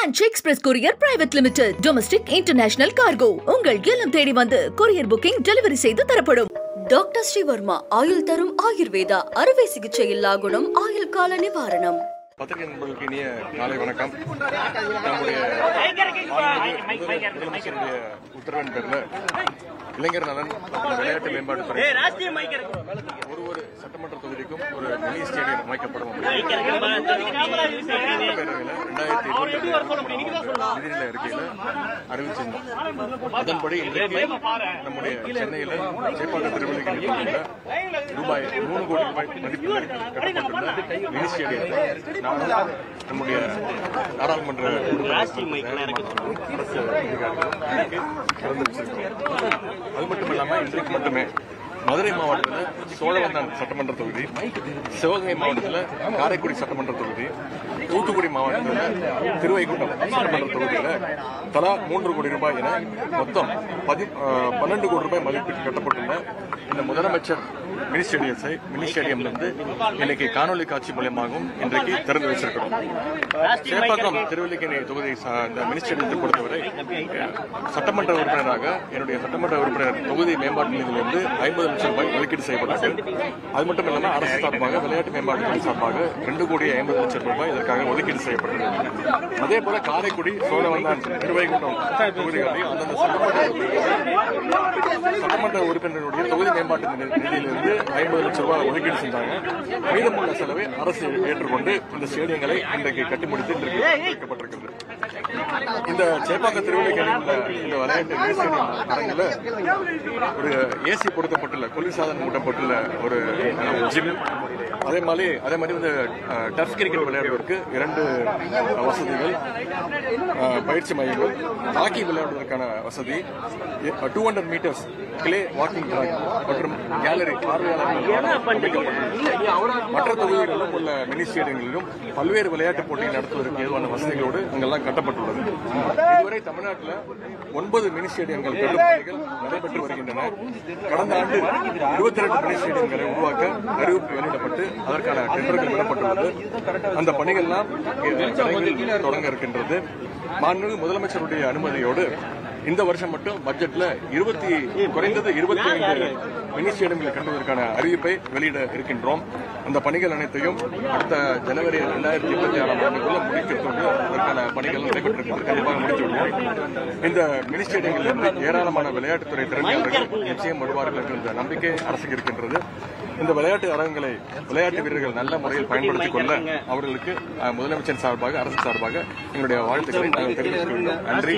French Express Courier Private Limited. Domestic International Cargo. உங்கள் இல்லம் தேடி வந்து courier booking delivery செய்து தரப்படும். டாக்டர் ஸ்ரீவர்மா ஆயுள் தரும் ஆயுர்வேதா அறுவை சிகிச்சை இல்லா குணம் ஆயுள் கால நிவாரணம். பத்திரிகை நண்பர்களுக்கு இனிய காலை வணக்கம். நம்முடைய முதலமைச்சருடைய உத்தரவின் பேர்ல இளைஞர் நலன் விளையாட்டு மேம்பாட்டு துறை ஒரு சட்டமன்ற தொகுதிக்கும் ஒரு மினி ஸ்டேடியம் அமைக்கப்படும். 2022 நிதிநிலை அறிக்கையில அறிவிச்சிருந்தோம். அதன்படி இன்றைக்கு நம்முடைய சென்னையில சேப்பாக்கம் திருவள்ளுவர் ரூபாய் 3 கோடி மதிப்பில் கட்டப்பட்டுள்ள மினி ஸ்டேடியத்தை நம்முடைய நாடாளுமன்ற அது மட்டும் இல்லாம இன்றைக்கு மட்டுமே மதுரை மாவட்டத்தில் சோழவந்தான் சட்டமன்ற தொகுதி, சிவகங்கை மாவட்டத்தில் காரைக்குடி சட்டமன்ற தொகுதி, தூத்துக்குடி மாவட்டத்தில் திருவைகுண்டம் சட்டமன்ற தொகுதியில் தலா 3 கோடி ரூபாய் என மொத்தம் 12 கோடி ரூபாய் மதிப்பீட்டு கட்டப்பட்டுள்ள இந்த முதலமைச்சர் மினி ஸ்டேடியம்லிருந்து இன்னைக்கு காணொலி காட்சி மூலமாகவும் இன்றைக்கு திறந்து வச்சிருக்கிறோம். சேப்பாக்கம் திருவல்லிக்கேணி தொகுதி மினி ஸ்டேடியத்தை பொறுத்தவரை சட்டமன்ற உறுப்பினராக என்னுடைய சட்டமன்ற உறுப்பினர் தொகுதி மேம்பாட்டு நிதியிலிருந்து 50 லட்சம் ரூபாய் ஒதுக்கீடு செய்யப்பட்டது. அது மட்டும் இல்லாமல் அரசு சார்பாக விளையாட்டு மேம்பாட்டு துறை சார்பாக 2 கோடி 50 லட்சம் ரூபாய் இதற்காக ஒதுக்கீடு செய்யப்பட்டது. அதே போல காரைக்குடி சோழவந்தான் திருவைகுண்டம் தொகுதிகளில் அந்தந்த சட்டமன்ற உறுப்பினருடைய தொகுதி மேம்பாட்டு நிதியிலிருந்து 50 லட்சம் ரூபாய் ஒதுக்கீடு செஞ்சாங்க. மீதமுள்ள செலவை அரசு ஏற்றுக்கொண்டு இந்த ஸ்டேடியங்களை இன்றைக்கு கட்டி முடித்து வைக்கப்பட்டிருக்கிறது. இந்த சேப்பாக்கம் திருவள்ளுவர் இந்த விளையாட்டு அரங்கில் ஒரு ஏசி பொருத்தப்பட்டுள்ள குளிர்சாதனம் மூட்டப்பட்டுள்ள ஒரு ஜிம், அதே மாதிரி வந்து டர்ஃப் கிரிக்கெட் விளையாடுவதற்கு 2 வசதிகள், பயிற்சி மையங்கள், ஹாக்கி விளையாடுவதற்கான வசதி, 200 மீட்டர்ஸ் கிளே வாக்கிங் ட்ராக் மற்றும் கேலரி பார்வையாளர்கள் மற்ற தொகுதிகளிலும் உள்ள மினி ஸ்டேடியங்களிலும் பல்வேறு விளையாட்டுப் போட்டிகள் நடத்துவதற்கு ஏதுவான வசதிகளோடு அங்கெல்லாம் கட்டப்பட்டுள்ளது. இதுவரை தமிழ்நாட்டில் 9 மினி ஸ்டேடியங்கள் கட்டுப்பணிகள் நடைபெற்று வருகின்றன. கடந்த ஆண்டு 22 மினி ஸ்டேடியங்களை உருவாக்க அறிவிப்பு வெளியிடப்பட்டு அதற்கான டெண்டர்கள் விடப்பட்டுள்ளது. அந்த பணிகள்லாம் தொடங்க இருக்கின்றது. மாண்புமிகு முதலமைச்சருடைய அனுமதியோடு இந்த வருஷம் மட்டும் பட்ஜெட்ல குறைந்தது 25 மினி ஸ்டேடியங்களை கட்டுவதற்கான அறிவிப்பை வெளியிட இருக்கின்றோம். அந்த பணிகள் அனைத்தையும் அடுத்த ஜனவரி 2026 ஆண்டுக்குள்ள முடிக்கிறதுக்கு அதற்கான பணிகள் நடைபெற்றிருக்கிறது. கண்டிப்பாக முடித்துவிடுவோம். இந்த மினி ஸ்டேடியங்களில் ஏராளமான விளையாட்டுத்துறை திறமையாளர்கள் நிச்சயம் வருவார்கள் என்ற நம்பிக்கை அரசுக்கு இருக்கின்றது. இந்த விளையாட்டு அரங்குகளை விளையாட்டு வீரர்கள் நல்ல முறையில் பயன்படுத்திக் கொள்ள அவர்களுக்கு முதலமைச்சர் சார்பாக அரசு சார்பாக எங்களுடைய வாழ்த்துக்களை நாங்கள் தெரிவித்துள்ளோம். நன்றி.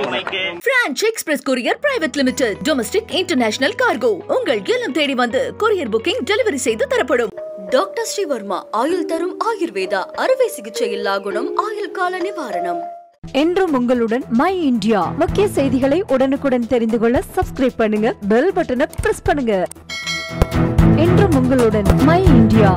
French Express Courier Private Limited. Domestic International Cargo. உங்கள் இல்லம் தேடி வந்து courier booking delivery செய்து தரப்படும். டாக்டர் ஸ்ரீவர்மா ஆயுள் தரும் ஆயுர்வேதா அறுவை சிகிச்சை இல்லா குணம் ஆயுள் கால நிவாரணம். என்றும் உங்களுடன் மை இந்தியா. முக்கிய செய்திகளை உடனுக்குடன் தெரிந்து கொள்ள சப்ஸ்கிரைப் பண்ணுங்க, பெல் பட்டனை பிரஸ் பண்ணுங்க. என்றும் உங்களுடன் மை இந்தியா.